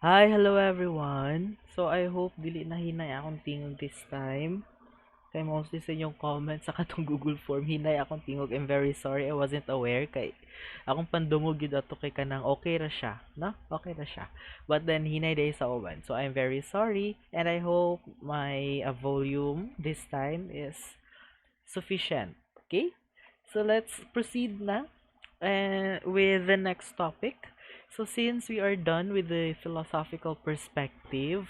Hi, hello everyone. So I hope dili na hinay akong tingog this time. Kay mostly sa inyong comments sa katong Google Form hinay akong tingog. I'm very sorry, I wasn't aware kay akong pandungog yun ato kay kanang okay ra siya, no? Okay ra siya. But then hinay day sa uban. So I'm very sorry and I hope my volume this time is sufficient. Okay? So let's proceed na with the next topic. So since we are done with the philosophical perspective,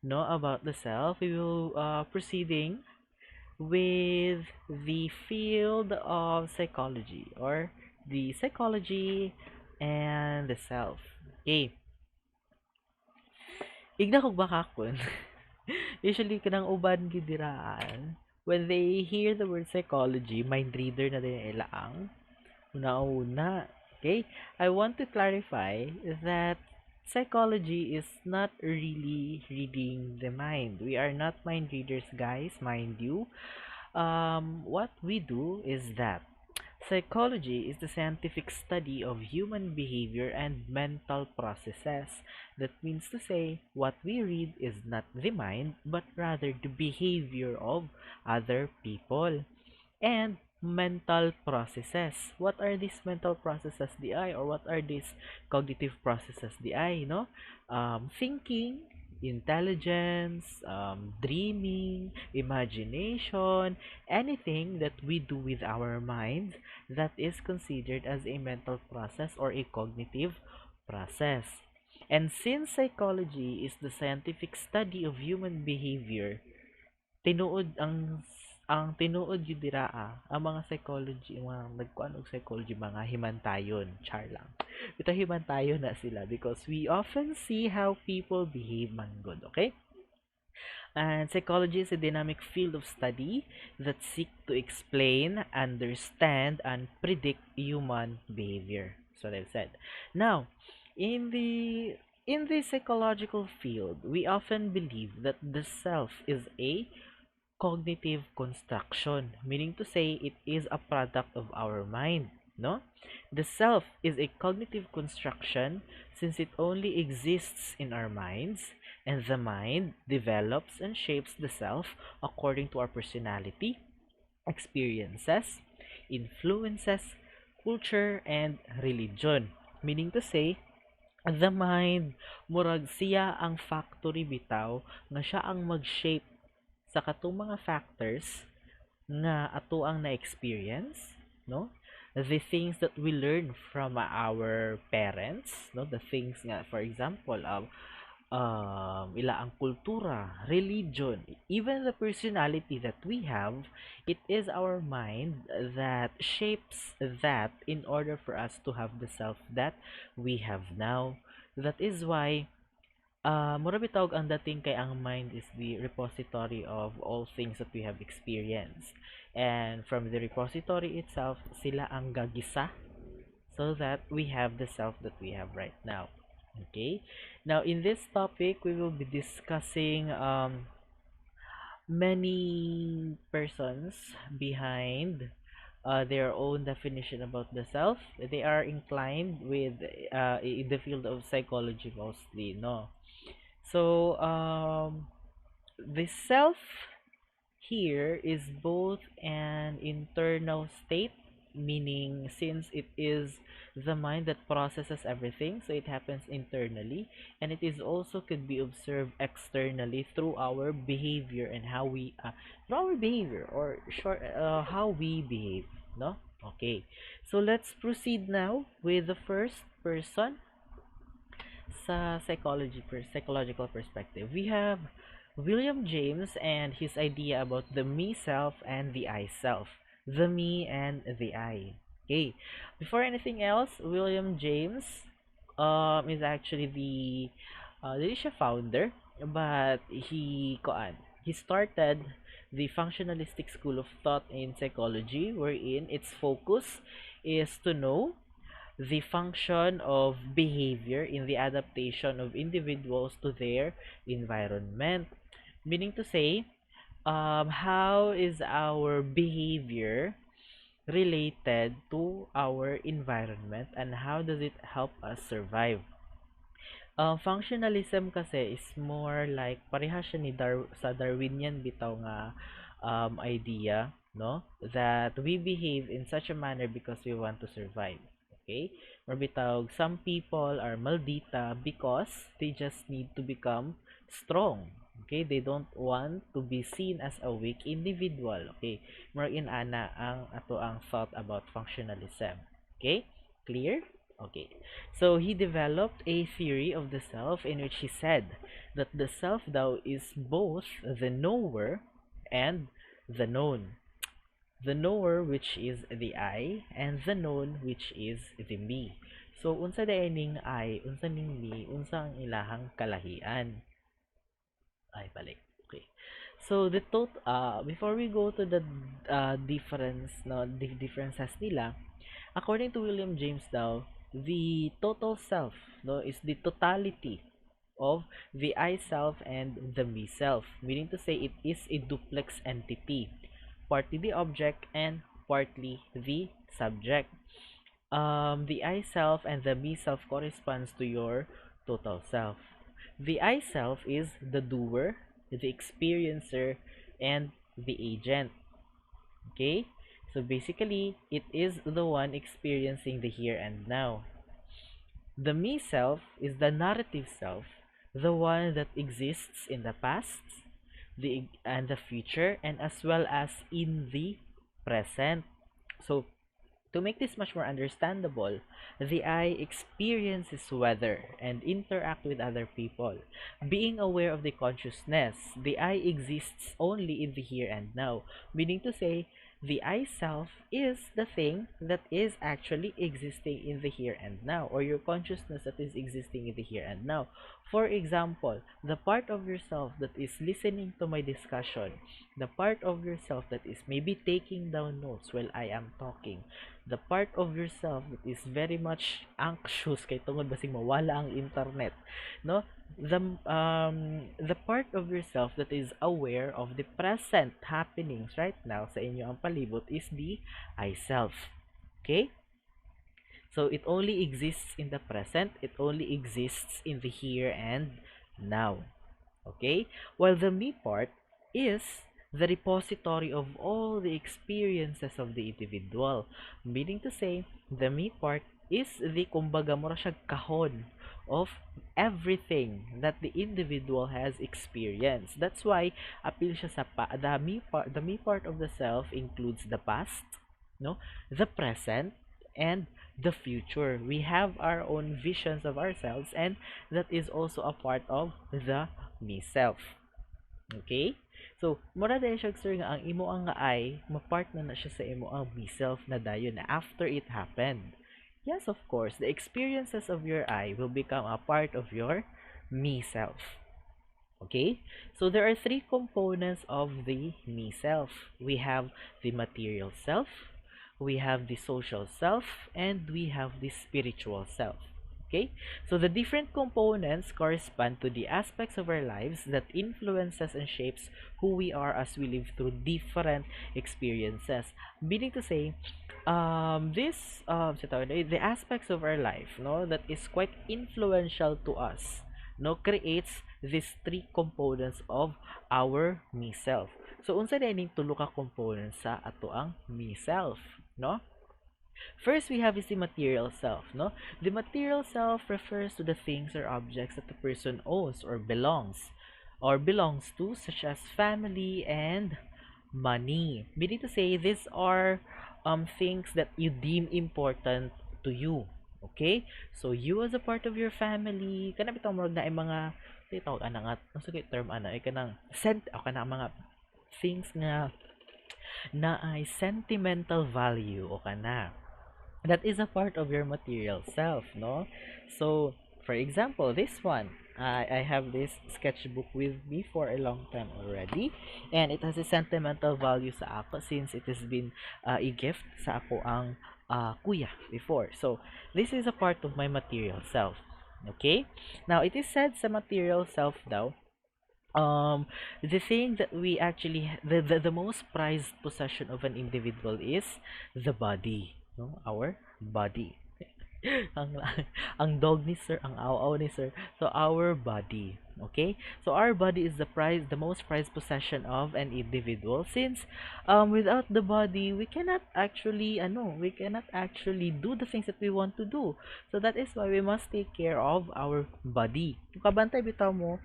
no, about the self, we will proceeding with the field of psychology or the psychology and the self. Okay, igna kog bakakon. Usually kanang uban gidiraan when they hear the word psychology, mind reader na din ilaang. Una-una, okay? I want to clarify that psychology is not really reading the mind. We are not mind readers, guys, mind you. What we do is that psychology is the scientific study of human behavior and mental processes. That means to say, what we read is not the mind, but rather the behavior of other people and mental processes. What are these mental processes, di ay? Or what are these cognitive processes, di ay? No? Thinking, intelligence, dreaming, imagination, anything that we do with our minds that is considered as a mental process or a cognitive process. And since psychology is the scientific study of human behavior, tinuod ang tinuod yun ang mga psychology, ang mga nagkuan og psychology, mga himantayon, char lang. Ito himantayon na sila because we often see how people behave man good, okay? And psychology is a dynamic field of study that seek to explain, understand, and predict human behavior. That's what I've said. Now, in the in the psychological field, we often believe that the self is a cognitive construction, meaning to say it is a product of our mind, no? The self is a cognitive construction since it only exists in our minds, and the mind develops and shapes the self according to our personality, experiences, influences, culture, and religion. Meaning to say, the mind, murag siya ang factory bitaw nga siya ang mag-shape sa katong mga factors nga ato ang na-experience, no? The things that we learn from our parents, no? The things nga, for example, ila ang kultura, religion, even the personality that we have, it is our mind that shapes that in order for us to have the self that we have now. That is why mura bitawag ang dating kay ang mind is the repository of all things that we have experienced. And from the repository itself, sila ang gagisa so that we have the self that we have right now. Okay? Now, in this topic, we will be discussing many persons behind their own definition about the self. They are inclined with in the field of psychology mostly, no? So, the self here is both an internal state, meaning since it is the mind that processes everything, so it happens internally, and it is also could be observed externally through our behavior and how we through our behavior or short how we behave, no? Okay, so let's proceed now with the first person sa psychological perspective. We have William James and his idea about the me self and the I self. The me and the I. Okay. Before anything else, William James is actually the dili siya founder, but he started the functionalistic school of thought in psychology wherein its focus is to know the function of behavior in the adaptation of individuals to their environment. Meaning to say, how is our behavior related to our environment and how does it help us survive? Functionalism kasi is more like parehas siya sa Darwinian bitaw nga idea, no? That we behave in such a manner because we want to survive. Okay? Or bitaw, some people are maldita because they just need to become strong. Okay? They don't want to be seen as a weak individual. Okay? More in ana ang ato ang thought about functionalism. Okay? Clear? Okay. So he developed a theory of the self in which he said that the self thou is both the knower and the known. The knower which is the I and the known which is the me. So unsa ning I, unsa ning me, unsa ang ilahang kalahian. Ay balik. Okay. So the before we go to the differences nila, according to William James daw, the total self, no, is the totality of the I self and the me self, meaning to say it is a duplex entity, partly the object and partly the subject. The I self and the me self corresponds to your total self. The I self is the doer, the experiencer, and the agent. Okay? So basically, it is the one experiencing the here and now. The me self is the narrative self, the one that exists in the past, the future, and as well as in the present. So to make this much more understandable, the I experiences weather and interact with other people. Being aware of the consciousness, the I exists only in the here and now, meaning to say, the I self is the thing that is actually existing in the here and now, or your consciousness that is existing in the here and now. For example, the part of yourself that is listening to my discussion, the part of yourself that is maybe taking down notes while I am talking, the part of yourself that is very much anxious kay tungod basig mawala ang internet, no, the part of yourself that is aware of the present happenings right now sa inyo ang palibot is the I self. Okay, so it only exists in the present, it only exists in the here and now. Okay, while the me part is the repository of all the experiences of the individual, meaning to say the me part is the kumbaga mura siya kahon of everything that the individual has experienced. That's why appeal siya sa the me part of the self includes the past, no, the present, and the future. We have our own visions of ourselves, and that is also a part of the me self. Okay? So, mura dahil siya sir nga ang imo ang nga I, mapartner na siya sa imo ang me self na dayon na after it happened. Yes, of course, the experiences of your I will become a part of your me self. Okay? So there are three components of the me self. We have the material self, we have the social self, and we have the spiritual self. Okay? So the different components correspond to the aspects of our lives that influences and shapes who we are as we live through different experiences. Meaning to say, the aspects of our life, no, that is quite influential to us, no, creates these three components of our me self. So unsa dining tulo ka components sa ato ang me self, no? First, we have is the material self, no? The material self refers to the things or objects that the person owns or belongs to, such as family and money. Meaning to say, these are things that you deem important to you. Okay? So, you as a part of your family, kana bitong mo na mga tawag ana nga, ang sige term ana ay kanang kana mga things nga na ay sentimental value o kana that is a part of your material self, no? So, for example, this one, I have this sketchbook with me for a long time already, and it has a sentimental value sa ako since it has been a gift sa ako ang kuya before. So, this is a part of my material self. Okay? Now, it is said sa material self daw, the thing that we actually the most prized possession of an individual is the body, no, our body. ang ang dog ni sir, ang aw ni sir. So our body, okay? So our body is the most prized possession of an individual, since without the body we cannot actually do the things that we want to do. So that is why we must take care of our body. Kung kabantay bitaw mo,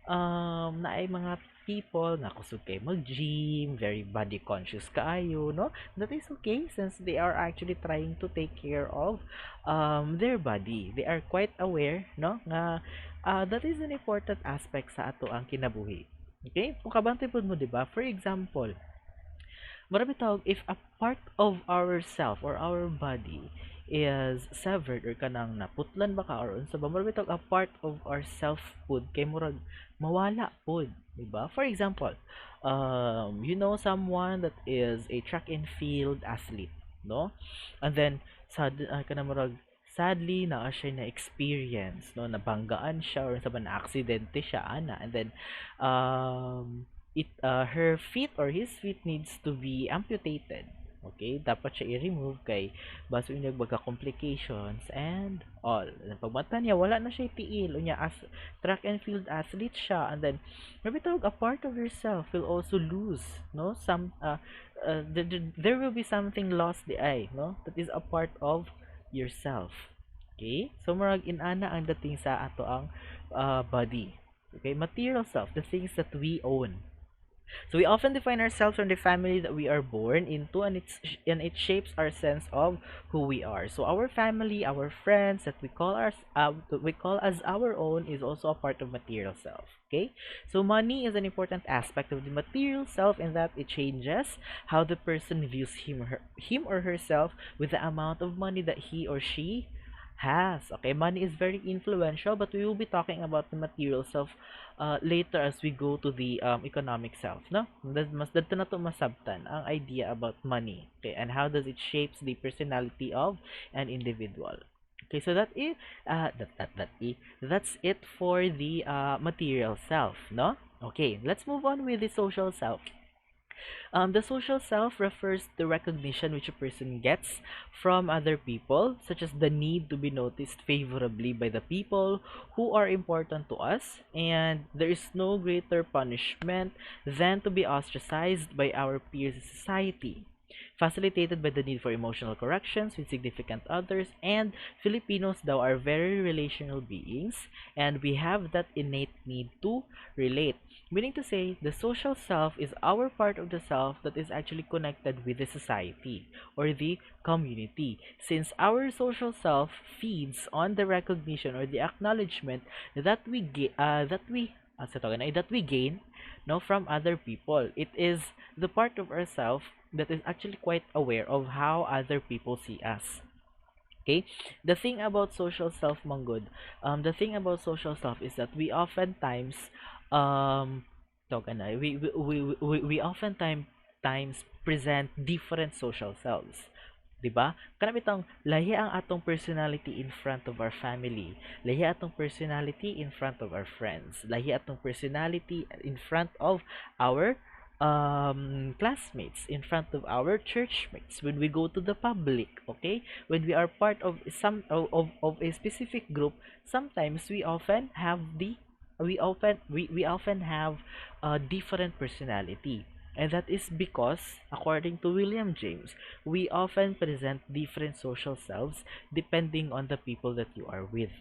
na ay mga people nga kusog kay mag-gym, very body conscious kaayo, no? That is okay, since they are actually trying to take care of their body. They are quite aware, no? Nga that is an important aspect sa ato ang kinabuhi. Okay? Kung kabantay pud mo, di ba? For example, marami tawag, if a part of ourself or our body is severed or kanang naputlan ba ka or unsa ba, marami tawag a part of ourself pud kay murag mawala pud, di ba? For example, you know someone that is a track and field athlete, no? And then kanang murag sadly na siya na experience, no, nabanggaan siya or sa na aksidente siya ana, and then her feet or his feet needs to be amputated. Okay, dapat siya i-remove kay baso yung nagbaga complications and all. And pagmata niya, wala na siya tiil. Unya, as track and field athlete siya, and then maybe tawag a part of yourself will also lose, no? There will be something lost the eye, no? That is a part of yourself. Okay? So marag inana ang dating sa ato ang body. Okay, material self, the things that we own. So we often define ourselves from the family that we are born into, and it shapes our sense of who we are. So our family, our friends that we call as our own is also a part of material self. Okay, so money is an important aspect of the material self in that it changes how the person views him or herself with the amount of money that he or she has. Okay, money is very influential, but we will be talking about the material self later as we go to the economic self, no? Mas dadto na to masabtan ang idea about money, okay, and how does it shapes the personality of an individual. Okay, so that's it for the material self, no? Okay, let's move on with the social self. The social self refers to recognition which a person gets from other people, such as the need to be noticed favorably by the people who are important to us, and there is no greater punishment than to be ostracized by our peers in society. Facilitated by the need for emotional corrections with significant others, and Filipinos though are very relational beings, and we have that innate need to relate. Meaning to say, the social self is our part of the self that is actually connected with the society or the community. Since our social self feeds on the recognition or the acknowledgement that we gain, no, from other people. It is the part of ourself that is actually quite aware of how other people see us. Okay, the thing about social self, Manggod, the thing about social self is that we oftentimes tawag na, we oftentimes present different social selves. 'Di ba? Kana bitong lahi ang atong personality in front of our family, lahi atong personality in front of our friends, lahi atong personality in front of our classmates, in front of our churchmates, when we go to the public, okay, when we are part of of a specific group, sometimes we often have a different personality. And that is because, according to William James, we often present different social selves depending on the people that you are with.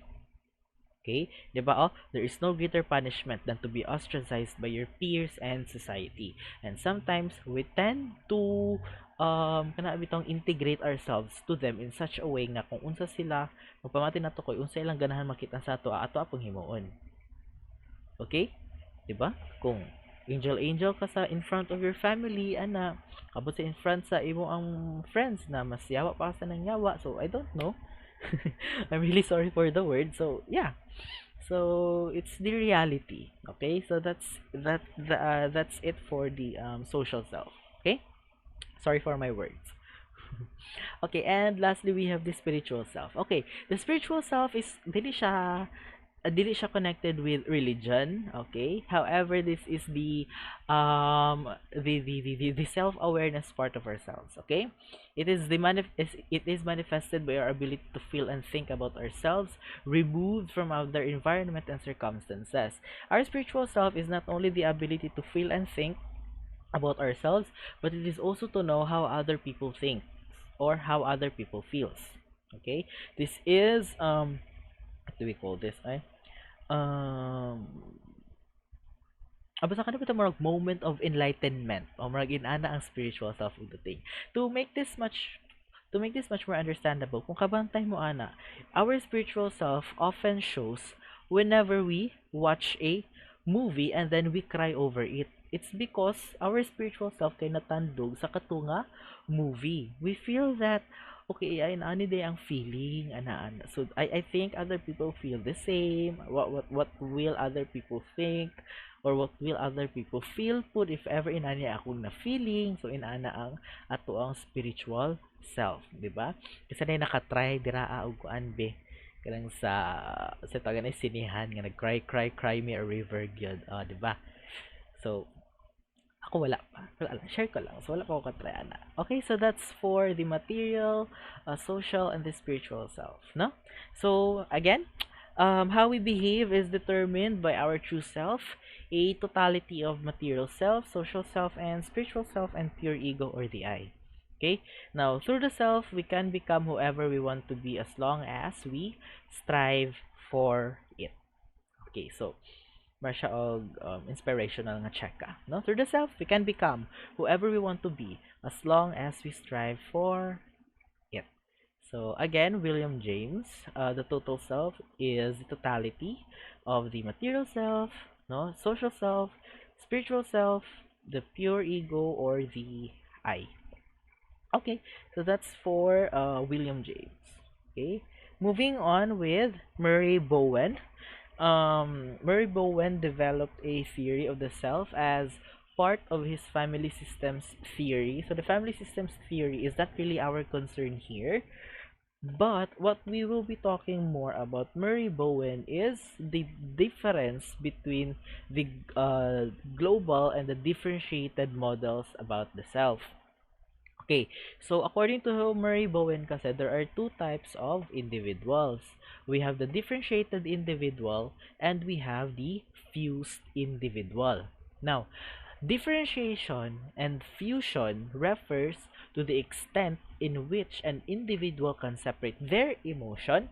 Okay? Diba? Oh, there is no greater punishment than to be ostracized by your peers and society. And sometimes we tend to kana bitong integrate ourselves to them in such a way nga kung unsa sila magpamati nato koy unsa ilang ganahan makita sa ato apong himuon. Okay? 'Di ba? Kung angel ka sa in front of your family, ana, kabot sa in front sa imo ang friends na mas yawa pa sa nang yawa. So I don't know. I'm really sorry for the word. So yeah. So it's the reality. Okay? So that's it for the social self. Okay? Sorry for my words. Okay, and lastly we have the spiritual self. Okay, the spiritual self is dili siya dili siya connected with religion, okay? However, this is the self-awareness part of ourselves, okay? It is manifested by our ability to feel and think about ourselves, removed from other environment and circumstances. Our spiritual self is not only the ability to feel and think about ourselves, but it is also to know how other people think or how other people feels. Okay? This is what do we call this? Um basta ka na ba marag moment of enlightenment o marag inana ang spiritual self ug thing. To make this much to make this much more understandable, kung kabantay mo ana, our spiritual self often shows whenever we watch a movie and then we cry over it. It's because our spiritual self kay natandog sa katunga movie. We feel that okay, ay ani day ang feeling ana. So I think other people feel the same. What will other people think? Or what will other people feel pud if ever inani akong na feeling, so inana ang ato ang spiritual self, di ba? Kasi na nakatry dira og kuan be kanang sa tagan ay sinihan nga nag cry me a river gyud, di ba? So ako wala lang, share ko lang, so wala pa ako katry ana. Okay, so that's for the material, social and the spiritual self, no? So again, how we behave is determined by our true self, a totality of material self, social self, and spiritual self, and pure ego or the I. Okay? Now, through the self, we can become whoever we want to be as long as we strive for it. Okay, so, Marsha og inspirational nga check ka. No? Through the self, we can become whoever we want to be as long as we strive for it. So again, William James, the total self is the totality of the material self, no, social self, spiritual self, the pure ego or the I. Okay, so that's for William James. Okay, moving on with Murray Bowen. Murray Bowen developed a theory of the self as part of his family systems theory. So the family systems theory is not really our concern here. But what we will be talking more about Murray Bowen is the difference between the global and the differentiated models about the self. Okay, so according to Murray Bowen kasi, there are two types of individuals. We have the differentiated individual and we have the fused individual. Now, differentiation and fusion refers to the extent in which an individual can separate their emotion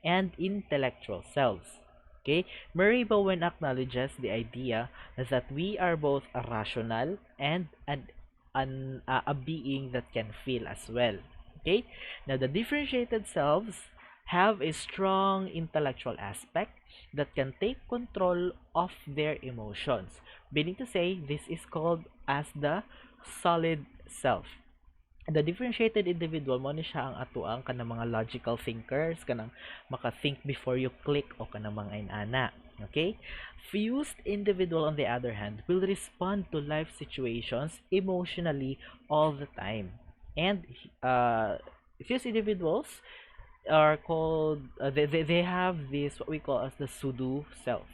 and intellectual selves. Okay, Murray Bowen acknowledges the idea that we are both a rational and a being that can feel as well. Okay, now the differentiated selves have a strong intellectual aspect that can take control of their emotions. Meaning to say, this is called as the solid self. The differentiated individual mo ni siya ang atuang kanang mga logical thinkers, kanang maka-think before you click o kanang mga inana. Okay? Fused individual on the other hand will respond to life situations emotionally all the time. And fused individuals are called they have this what we call as the pseudo self.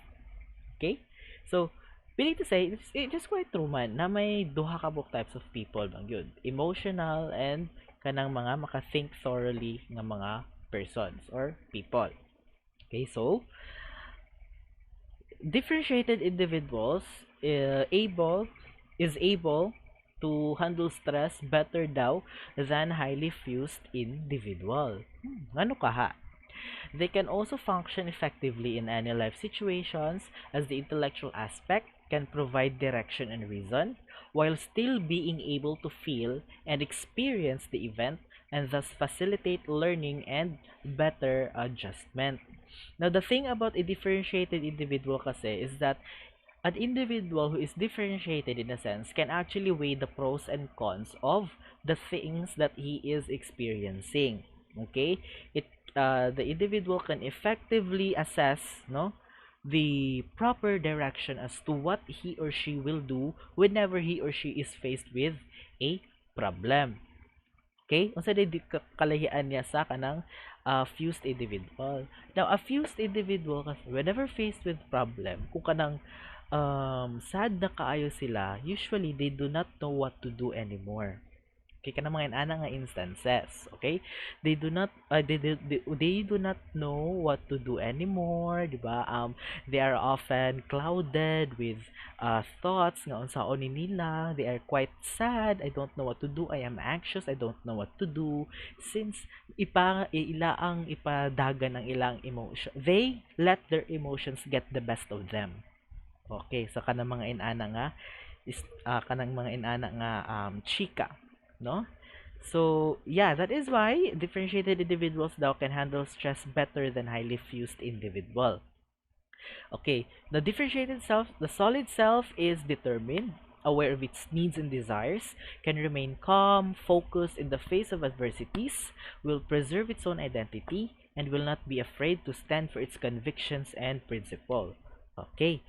Okay? So meaning to say, it's quite true man na may duha ka buk types of people bang yun. Emotional and kanang mga maka-think thoroughly nga mga persons or people. Okay, so differentiated individuals is able to handle stress better daw than highly fused individual. Ano ka ha? They can also function effectively in any life situations as the intellectual aspect can provide direction and reason while still being able to feel and experience the event and thus facilitate learning and better adjustment. Now, the thing about a differentiated individual kasi is that an individual who is differentiated in a sense can actually weigh the pros and cons of the things that he is experiencing. Okay? The individual can effectively assess the proper direction as to what he or she will do whenever he or she is faced with a problem. Okay? Unsa day kalahian niya sa kanang a fused individual. Now, a fused individual kasi whenever faced with problem, kung kanang sad na kaayo sila, usually they do not know what to do anymore. Okay, kanang mga inana nga instances, okay? They do not know what to do anymore, di ba? They are often clouded with thoughts nga unsaon ni nila. They are quite sad. I don't know what to do. I am anxious. I don't know what to do. Since ila ang ipadagan ng ilang emotion, they let their emotions get the best of them. Okay, so kanang mga inana nga kanang mga inana nga chika, no? So, yeah, that is why differentiated individuals daw can handle stress better than highly fused individual. Okay, the solid self is determined, aware of its needs and desires, can remain calm, focused in the face of adversities, will preserve its own identity, and will not be afraid to stand for its convictions and principle. Okay.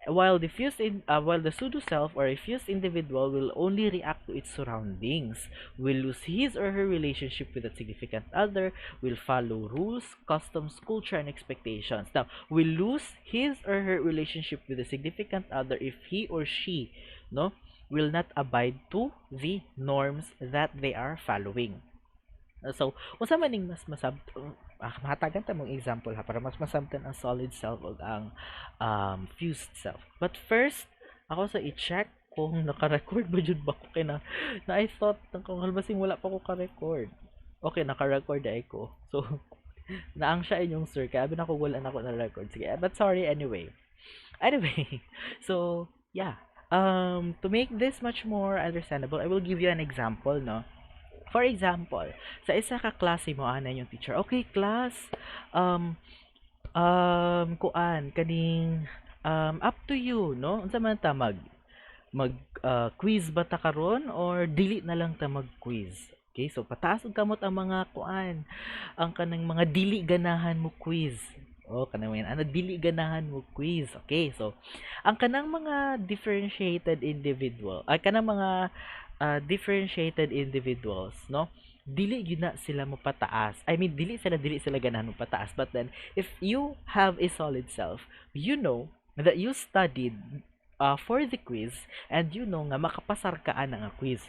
While the pseudo self or a fused individual will only react to its surroundings, will lose his or her relationship with a significant other, will follow rules, customs, culture, and expectations. Now, will lose his or her relationship with a significant other if he or she, no, will not abide to the norms that they are following. So, unsa man ning mas mahatagan ta mong example ha para mas masabtan ang solid self ug ang fused self. But first, ako sa i-check kung naka-record ba jud ba ko kay na I thought kung halbasing wala pa ko ka-record. Okay, naka-record ay ko. So, naang siya inyong sir kaya abi na ko wala na ko na-record. Sige, but sorry anyway. Anyway, so yeah. To make this much more understandable, I will give you an example, no? For example, sa isa ka klase mo ana yung teacher. Okay, class. Kuan kaning up to you, no? Unsa man ta quiz ba ta karon or dili na lang ta mag-quiz. Okay, so pataas ug kamot ang mga kuan, ang kanang mga dili ganahan mo quiz. Kanang mga dili ganahan mo quiz. Okay, so ang kanang mga differentiated individual, ay kanang mga differentiated individuals, no? Dili yun na sila mo pataas. I mean, dili sila ganahan mo pataas. But then, if you have a solid self, you know that you studied for the quiz and you know nga makapasar ka ana nga quiz.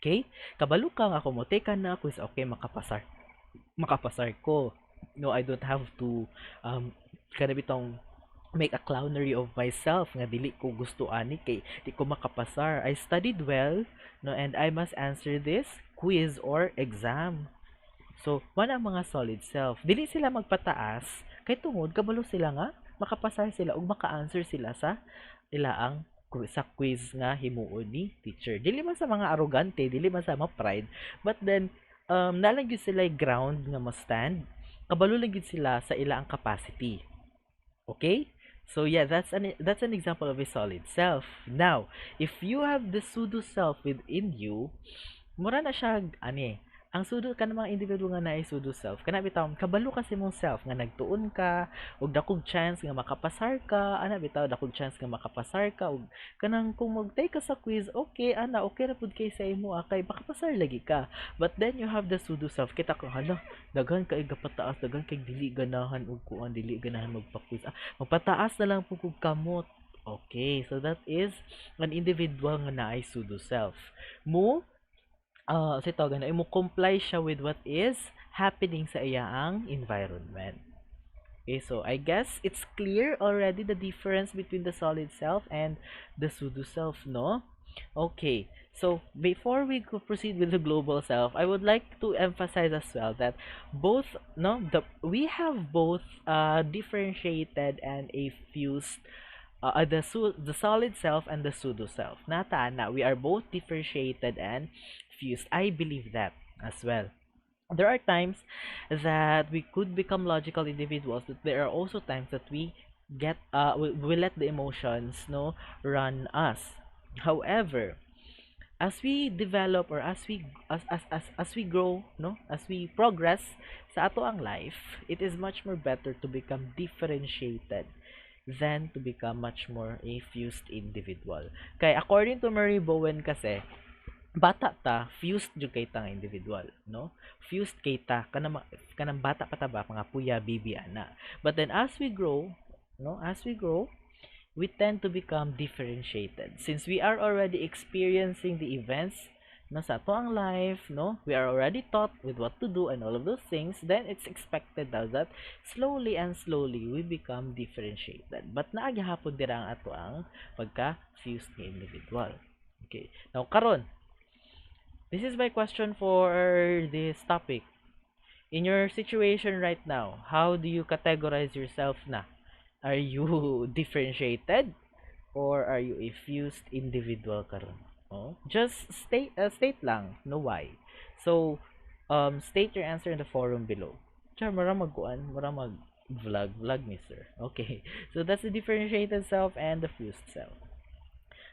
Okay? Kabalo ka nga mo take na quiz, okay, makapasar ko. No, I don't have to kanabitong make a clownery of myself nga dili ko gusto ani kay di ko makapasar. I studied well, no, and I must answer this quiz or exam. So, man ang mga solid self. Dili sila magpataas kay tungod kabalo sila nga makapasar sila ug maka-answer sila sa ilaang sa quiz nga himuon ni teacher. Dili man sa mga arrogante, dili man sa mga pride, but then nalang gyud sila ground nga mo-stand. Kabalo lang gyud sila sa ilaang capacity. Okay? So yeah, that's an example of a solid self. Now, if you have the pseudo self within you, mura na siya ang pseudo ka mga individual nga naay pseudo self. Kana bitaw kabalo kasi mong self nga nagtuon ka ug dakog chance nga makapasar ka, bitaw dakog chance nga makapasar ka ug kanang kung mag-take ka sa quiz, okay ra pud kay sa imo kay makapasar lagi ka. But then you have the pseudo self. Kita ko daghan kay gapataas, daghan kay dili ganahan ug kuan dili ganahan magpa-quiz. Magpataas na lang pud kog kamot. Okay, so that is an individual nga naay pseudo self. Mo comply siya with what is happening sa iyaang environment. Okay, so I guess it's clear already the difference between the solid self and the pseudo self, no? Okay, so before we proceed with the global self, I would like to emphasize as well that we have both differentiated and a fused the solid self and the pseudo self. We are both differentiated and fused. I believe that as well. There are times that we could become logical individuals, but there are also times that we let the emotions run us. However, as we develop or as we grow, as we progress sa ato ang life, it is much more better to become differentiated than to become much more a fused individual. Kaya according to Mary Bowen kasi, bata ta, fused jud kay ta nga individual, no? Fused kay ta kanang bata pa ta ba mga puya bibi ana. But then as we grow, no, as we grow, we tend to become differentiated since we are already experiencing the events no sa ato ang life, no, we are already taught with what to do and all of those things. Then it's expected daw that slowly and slowly we become differentiated, but naagihapon dira ang ato ang pagka fused nga individual. Okay, now karon, this is my question for this topic. In your situation right now, how do you categorize yourself na? Are you differentiated or are you a fused individual karon? Oh, just state lang, no why. So, state your answer in the forum below. Char, mara magkuan, mara mag vlog mister. Okay. So that's the differentiated self and the fused self.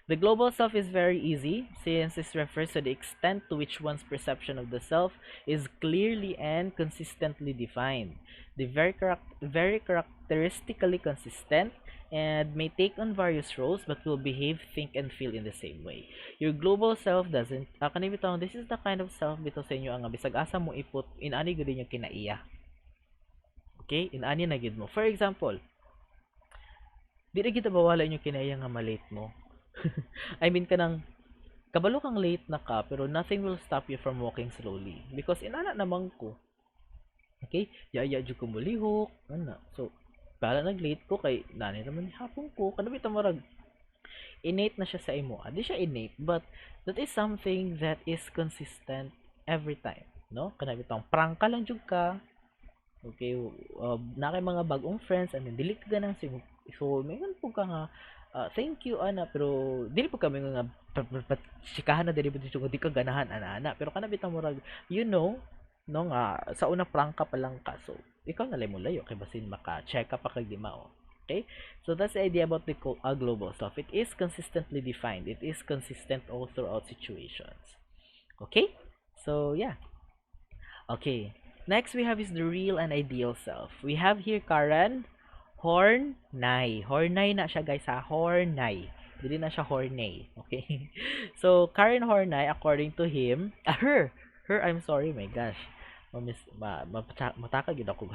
The global self is very easy since this refers to the extent to which one's perception of the self is clearly and consistently defined. The very characteristically consistent and may take on various roles but will behave, think, and feel in the same way. Your global self doesn't, kanibitaw, this is the kind of self bito sa inyo ang bisag asa mo iput in ani gud yung kinaiya. Okay? In ani na gid mo. For example, di na kita bawala yung kinaiya nga malate mo. I mean kanang kabalo kang late na ka pero nothing will stop you from walking slowly because inana naman ko. Okay? Yaya jud ko mulihok, ana. So, bala nag-late ko kay nani naman hapon ko kada bitaw marag innate na siya sa imo. Di siya innate but that is something that is consistent every time, no? Kana bitaw prangka lang jud ka. Okay, na kay mga bagong friends, I mean, dili ka ganang so may po ka nga thank you ana pero dili po kami nga sikahan na dili po dito di ka ganahan ana pero kana bitang murag you know no nga sa una prangka pa lang ka so ikaw na mo layo kay basin maka check up pa kag di mao. Okay, so that's the idea about the global self. It is consistently defined, it is consistent all throughout situations. Okay, so yeah. Okay, next we have is the real and ideal self. We have here Karen Hornay. Hornay na siya guys ha. Hornay. Dili na siya horny. Okay? So, Karen Hornay, according to him, her, I'm sorry, my gosh. Mataka gid ako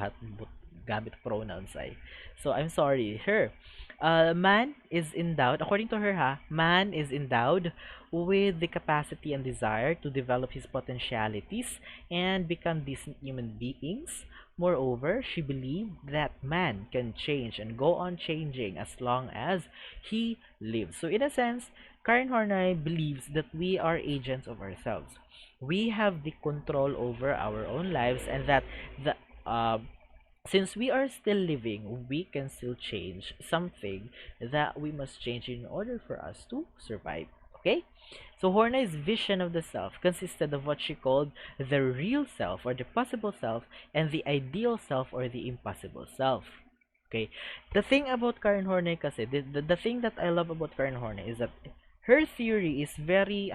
gamit pronouns ay. So, I'm sorry. Her. Man is endowed, according to her ha, man is endowed with the capacity and desire to develop his potentialities and become decent human beings. Moreover, she believed that man can change and go on changing as long as he lives. So, in a sense, Karen Horney believes that we are agents of ourselves. We have the control over our own lives, and that the since we are still living, we can still change something that we must change in order for us to survive. Okay? So Horney's vision of the self consisted of what she called the real self or the possible self and the ideal self or the impossible self. Okay? The thing about Karen Horney kasi, the thing that I love about Karen Horney is that her theory is very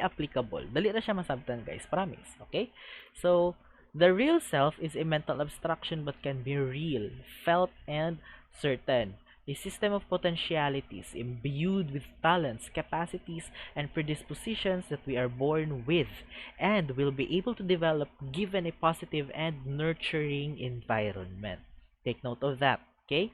applicable. Dali na siya masabtan guys, promise. Okay? So the real self is a mental abstraction but can be real, felt, and certain. A system of potentialities imbued with talents, capacities, and predispositions that we are born with and will be able to develop given a positive and nurturing environment. Take note of that, okay?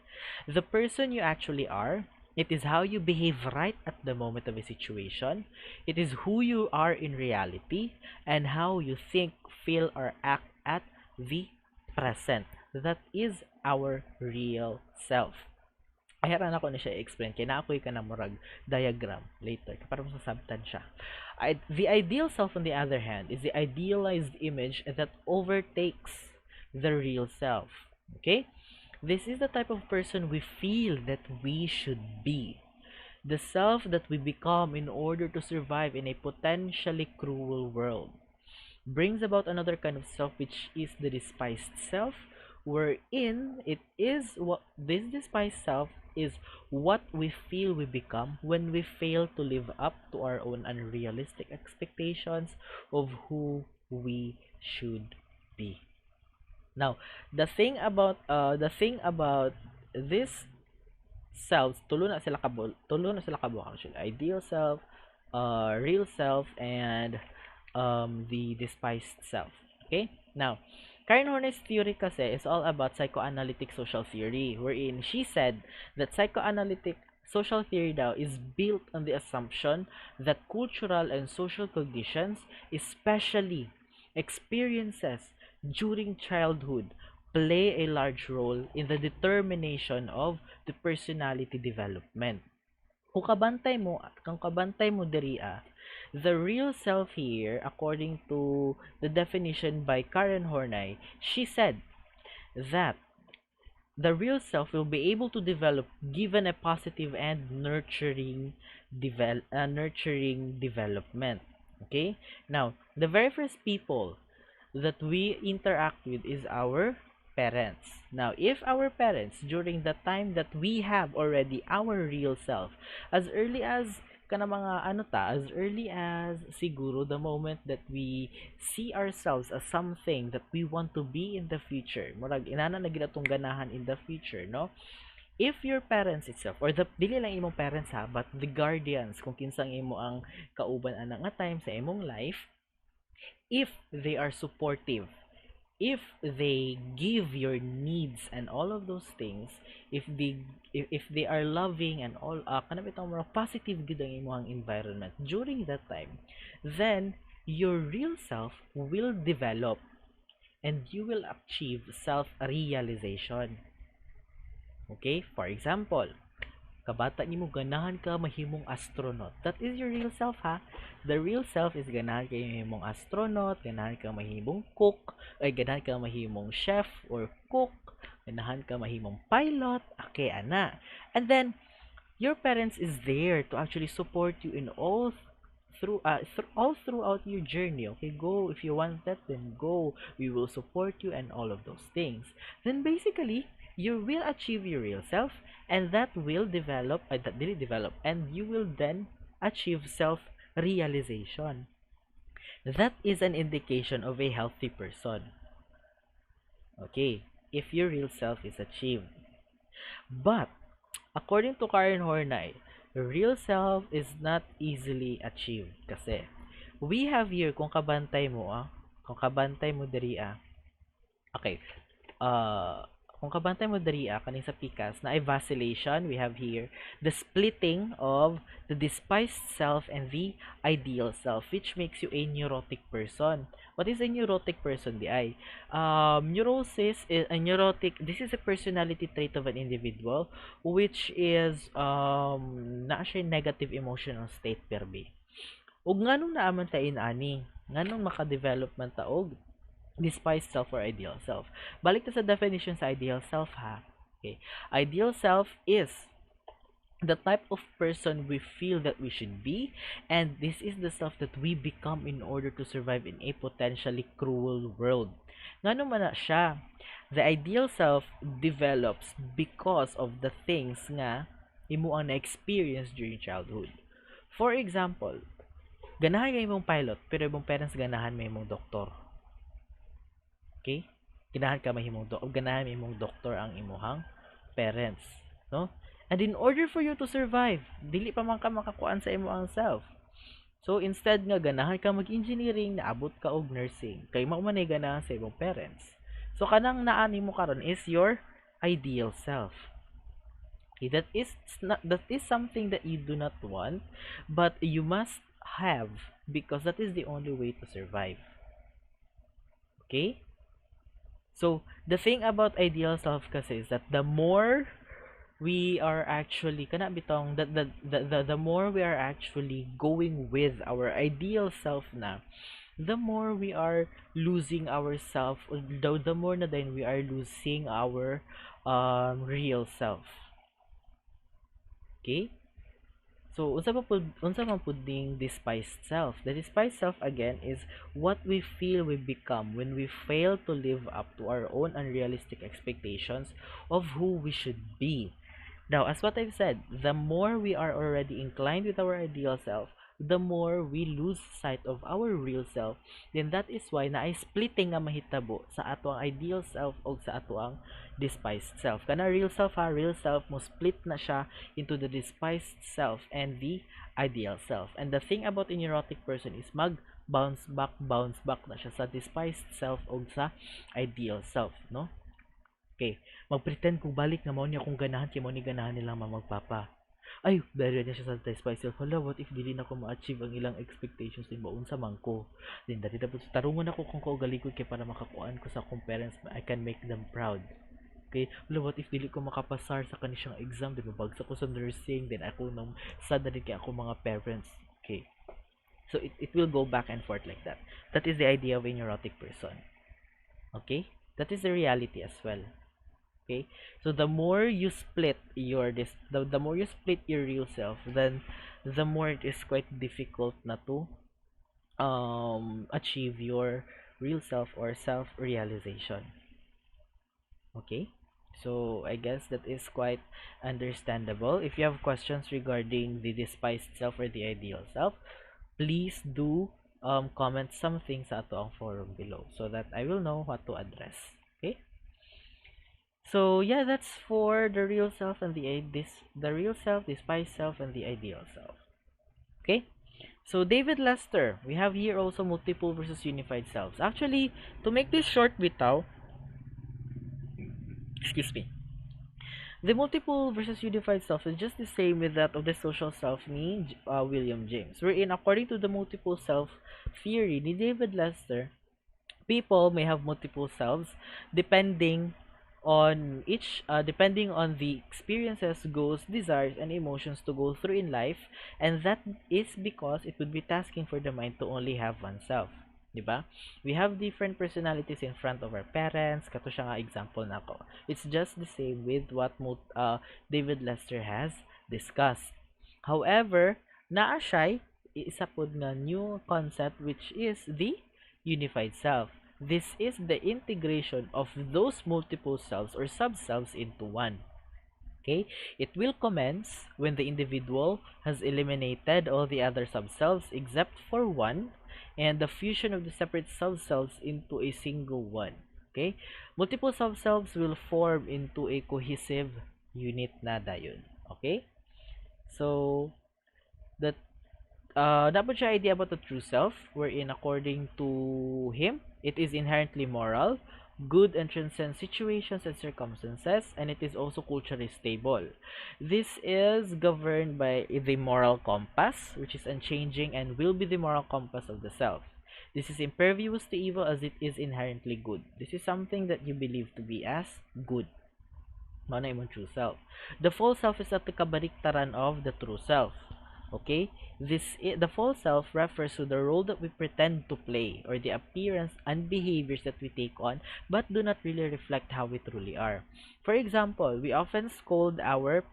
The person you actually are, it is how you behave right at the moment of a situation. It is who you are in reality and how you think, feel, or act at the present. That is our real self. Ahiran ako na siya i-explain kaya naapoy ka na murag diagram later para masasabtan siya. The ideal self on the other hand is the idealized image that overtakes the real self. Okay? This is the type of person we feel that we should be. The self that we become in order to survive in a potentially cruel world. Brings about another kind of self which is the despised self, wherein it is what this despised self is what we feel we become when we fail to live up to our own unrealistic expectations of who we should be. Now, the thing about this selves, tulo na sila kabuok actually. Ideal self, real self and the despised self. Okay? Now, Karen Horney's theory kasi is all about psychoanalytic social theory, wherein she said that psychoanalytic social theory daw is built on the assumption that cultural and social conditions, especially experiences during childhood, play a large role in the determination of the personality development. Kung kabantay mo diri the real self here, according to the definition by Karen Horney, she said that the real self will be able to develop given a positive and nurturing development. Okay? Now, the very first people that we interact with is our parents. Now, if our parents, during the time that we have already our real self, as early as as early as siguro the moment that we see ourselves as something that we want to be in the future, murag inana na gid atong ganahan in the future, no? If your parents itself, or the dili lang imong parents ha, but the guardians, kung kinsang imo ang kauban ana nga time sa imong life, if they are supportive, if they give your needs and all of those things, if they are loving and all kana bitong mga positive gid ang imong environment during that time, then your real self will develop and you will achieve self realization. Okay, for example, kabata nimo ganahan ka mahimong astronaut. That is your real self ha. The real self is ganahan ka mahimong astronaut, ganahan ka mahimong cook, ay ganahan ka mahimong chef or cook, ganahan ka mahimong pilot, okay ana. And then your parents is there to actually support you in all throughout your journey. Okay, go if you want that, then go. We will support you and all of those things. Then basically, you will achieve your real self, and that will develop, that will develop, and you will then achieve self-realization. That is an indication of a healthy person. Okay, if your real self is achieved. But according to Karen Horney, real self is not easily achieved kasi we have here kung kabantay mo diri okay, uh, kung kabantay mo diri kaning sa pikas na ay vacillation, we have here the splitting of the despised self and the ideal self, which makes you a neurotic person. What is a neurotic person di ay? Neurosis is a neurotic. This is a personality trait of an individual which is naa siya negative emotional state perbe. Ug nganong naaman ta ani? Nganong maka-develop man ta og despised self or ideal self? Balik ta sa definition sa ideal self ha. Okay. Ideal self is the type of person we feel that we should be, and this is the self that we become in order to survive in a potentially cruel world. Ngano man na siya? The ideal self develops because of the things nga imo ang na-experience during childhood. For example, ganahan ka imong pilot, pero imong parents ganahan may imong doktor. Okay? Ganahan mahimong doktor ang imuhang parents, no? And in order for you to survive, dili pa man ka makakuan sa imong self. So instead nga ganahan ka mag-engineering, naabot ka og nursing, kay mao man ay ganahan sa imong parents. So kanang naani mo karon is your ideal self. Okay, that is something that you do not want, but you must have because that is the only way to survive. Okay? So, the thing about ideal self kasi is that the more we are actually the more we are actually going with our ideal self na, the more we are losing ourself, the more na din we are losing our real self. Okay? So, unsa man pud ning despised self? The despised self again is what we feel we become when we fail to live up to our own unrealistic expectations of who we should be. Now, as what I've said, the more we are already inclined with our ideal self, the more we lose sight of our real self. Then that is why na ay splitting nga mahitabo sa ato ang ideal self o sa ato ang despised self. Kana real self ha, real self mo split na siya into the despised self and the ideal self. And the thing about a neurotic person is bounce back na siya sa despised self o sa ideal self, no? Okay, magpretend kung balik na mo niya kung ganahan kay mo ni ganahan nilang magpapa. Ay, dahil niya siya sa test myself. Hala, what if dili na ko ma-achieve ang ilang expectations din baon sa mangko. Then, dati tapos tarungan ako kung kaugalikod kay para makakuan ko sa akong parents, I can make them proud. Okay, hala, what if dili ko makapasar sa kanilang exam, di ba bagsak ko sa nursing, then ako nang sad na din kay ako mga parents. Okay, so it will go back and forth like that. That is the idea of a neurotic person. Okay, that is the reality as well. Okay, so the more you split the more you split your real self, then the more it is quite difficult na to achieve your real self or self realization. Okay, so I guess that is quite understandable. If you have questions regarding the despised self or the ideal self, please do comment something sa ato ang forum below so that I will know what to address. Okay, so yeah, that's for the real self and the real self, the despised self, and the ideal self. Okay, so David Lester, we have here also multiple versus unified selves. Actually, to make this short bitaw, excuse me, the multiple versus unified self is just the same with that of the social self ni William James. Wherein, according to the multiple self theory ni David Lester, people may have multiple selves depending on depending on the experiences, goals, desires, and emotions to go through in life, and that is because it would be tasking for the mind to only have oneself. Diba? We have different personalities in front of our parents. Kato siya nga example nako. It's just the same with what David Lester has discussed. However, naa siya isa pod nga new concept which is the unified self. This is the integration of those multiple selves or sub-selves into one. Okay? It will commence when the individual has eliminated all the other sub-selves except for one, and the fusion of the separate sub-selves into a single one. Okay? Multiple sub-selves will form into a cohesive unit na dayon. Okay? So, that dapat siya idea about the true self, wherein according to him, it is inherently moral, good, and transcends situations and circumstances, and it is also culturally stable. This is governed by the moral compass, which is unchanging and will be the moral compass of the self. This is impervious to evil as it is inherently good. This is something that you believe to be as good. Mano imong true self. The false self is at the kabaliktaran of the true self. Okay, the false self refers to the role that we pretend to play or the appearance and behaviors that we take on but do not really reflect how we truly are. For example, we often scold our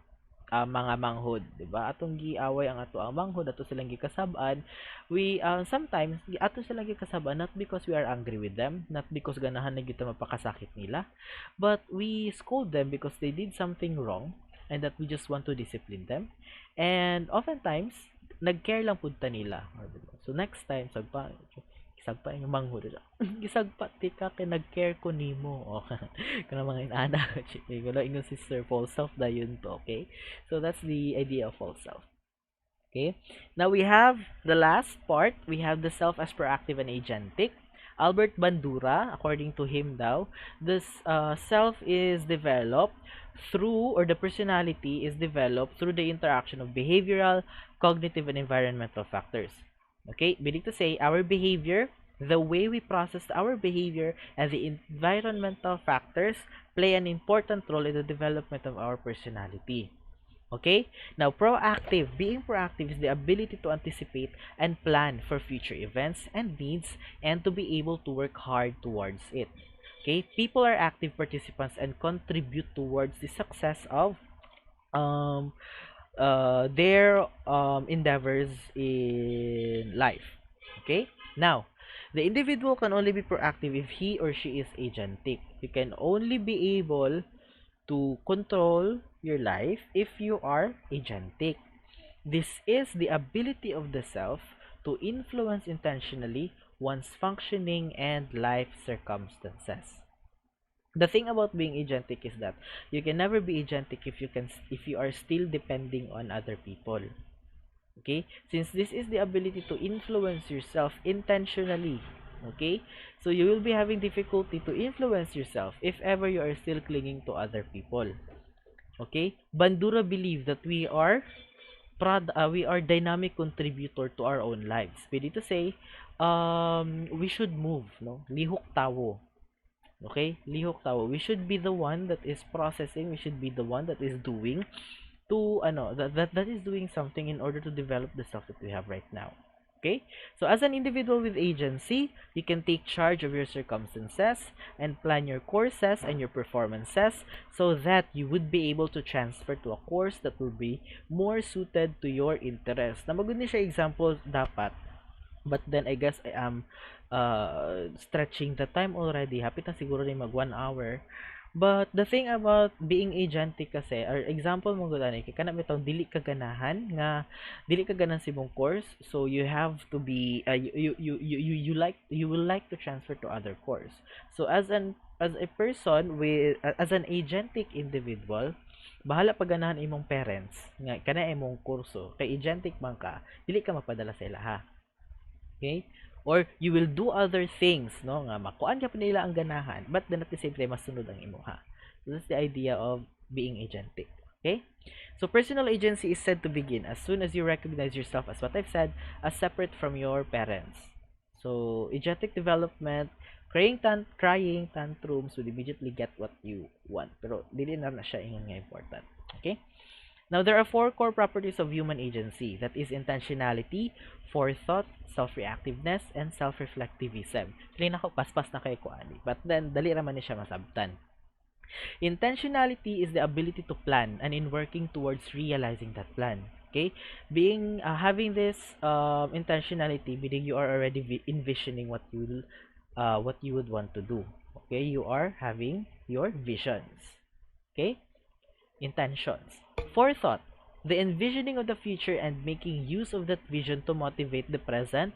mga manghod, di ba? Atong giaway ang ato ang manghod, ato silang gikasab-an. We sometimes ato silang gikasab-an not because we are angry with them, not because ganahan na kita mapakasakit nila, but we scold them because they did something wrong and that we just want to discipline them. And oftentimes, nag-care lang pud ta nila. So next time, sagpa yung manghod. Gisagpa ti ka kay nag-care ko nimo. Oh, kana mga inana. Wala ingon si Sir false self dayon to, okay? So that's the idea of false self. Okay? Now we have the last part. We have the self as proactive and agentic. Albert Bandura, according to him daw, this self is developed through, or the personality is developed through the interaction of behavioral, cognitive, and environmental factors. Okay, meaning to say, our behavior, the way we process our behavior, and the environmental factors play an important role in the development of our personality. Okay, now being proactive is the ability to anticipate and plan for future events and needs and to be able to work hard towards it. Okay, people are active participants and contribute towards the success of their endeavors in life. Okay, now the individual can only be proactive if he or she is agentic. You can only be able to control your life if you are agentic. This is the ability of the self to influence intentionally one's functioning and life circumstances. The thing about being agentic is that you can never be agentic if you are still depending on other people. Okay, since this is the ability to influence yourself intentionally. Okay, so you will be having difficulty to influence yourself if ever you are still clinging to other people. Okay, Bandura believe that we are dynamic contributor to our own lives. Pwede to say, we should move, no? Lihok tawo. Okay, lihok tawo. We should be the one that is processing. We should be the one that is doing that is doing something in order to develop the stuff that we have right now. Okay, so as an individual with agency, you can take charge of your circumstances and plan your courses and your performances so that you would be able to transfer to a course that will be more suited to your interest. Na maganda siya example dapat, but then I guess I am stretching the time already. Hapit na siguro rin mag 1 hour. But the thing about being agentic kasi, or example mo gud ani, kay kana bitaw dili ka ganahan nga dili ka ganahan sa imong course, so you have to be you will like to transfer to other course. So as a person with as an agentic individual, bahala pa ganahan imong parents nga kana imong kurso kay agentic man ka, dili ka mapadala sa ilaha. Okay? Or you will do other things, no? Nga makuan ka pa nila ang ganahan, but then at the same time masunod ang imuha. So that's the idea of being agentic. Okay? So personal agency is said to begin as soon as you recognize yourself, as what I've said, as separate from your parents. So agentic development, crying tantrums will immediately get what you want. Pero dili na siya ingon nga important. Okay? Now, there are 4 core properties of human agency. That is intentionality, forethought, self-reactiveness, and self-reflectivism. Actually, paspas na kay ko ani. But then, dali raman ni siya masabtan. Intentionality is the ability to plan and in working towards realizing that plan. Okay? Having this intentionality, meaning you are already envisioning what you would want to do. Okay? You are having your visions. Okay? Intentions. Forethought, the envisioning of the future and making use of that vision to motivate the present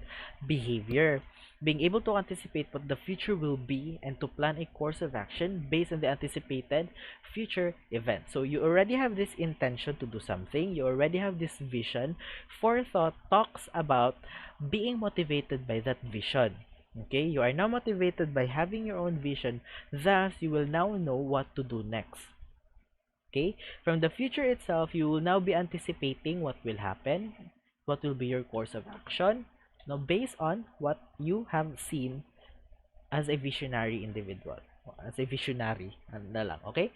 behavior. Being able to anticipate what the future will be and to plan a course of action based on the anticipated future event. So you already have this intention to do something, you already have this vision. Forethought talks about being motivated by that vision. Okay, you are now motivated by having your own vision, thus you will now know what to do next. Okay, from the future itself, you will now be anticipating what will happen, what will be your course of action, now based on what you have seen as a visionary individual, as a visionary, na lang, okay?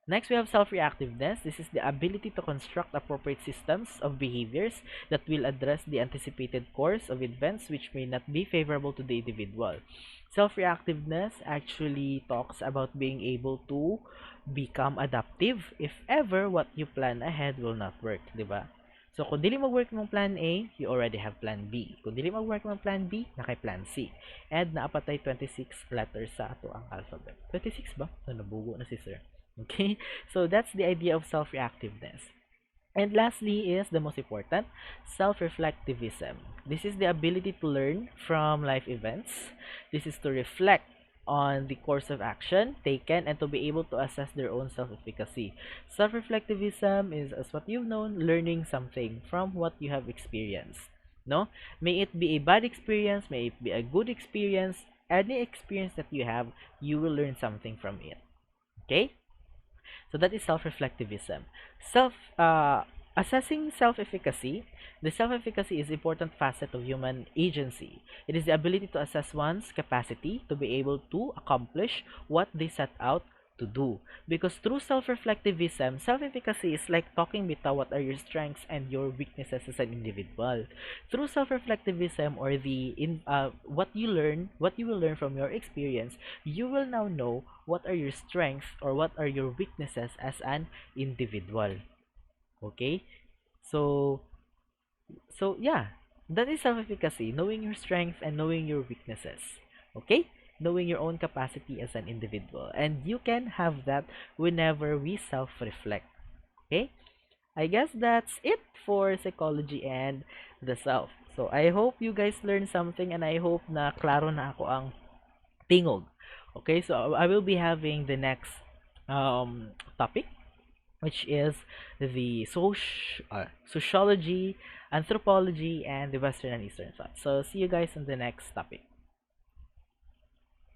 Next, we have self-reactiveness. This is the ability to construct appropriate systems of behaviors that will address the anticipated course of events which may not be favorable to the individual. Self-reactiveness actually talks about being able to become adaptive if ever what you plan ahead will not work, di ba? So, kung dili mag-work mong plan A, you already have plan B. Kung dili mag-work mong plan B, nakay plan C. And naapatay 26 letters sa ato ang alphabet. 26 ba? Nabugo na si sir. Okay, so that's the idea of self-reactiveness. And lastly is the most important, self-reflectivism. This is the ability to learn from life events. This is to reflect on the course of action taken and to be able to assess their own self-efficacy. Self-reflectivism is, as what you've known, learning something from what you have experienced. No? May it be a bad experience, may it be a good experience, any experience that you have, you will learn something from it. Okay? So that is self-reflectivism. Assessing self-efficacy. The self-efficacy is an important facet of human agency. It is the ability to assess one's capacity to be able to accomplish what they set out to do. Because through self-reflectivism, self-efficacy is like talking bitaw what are your strengths and your weaknesses as an individual. Through self-reflectivism or what you will learn from your experience, you will now know what are your strengths or what are your weaknesses as an individual. Okay? So yeah, that is self-efficacy, knowing your strengths and knowing your weaknesses. Okay? Knowing your own capacity as an individual. And you can have that whenever we self-reflect. Okay? I guess that's it for psychology and the self. So I hope you guys learned something and I hope na klaro na ako ang tingog Okay, so I will be having the next topic, which is the sociology, anthropology, and the Western and Eastern thought. So see you guys in the next topic.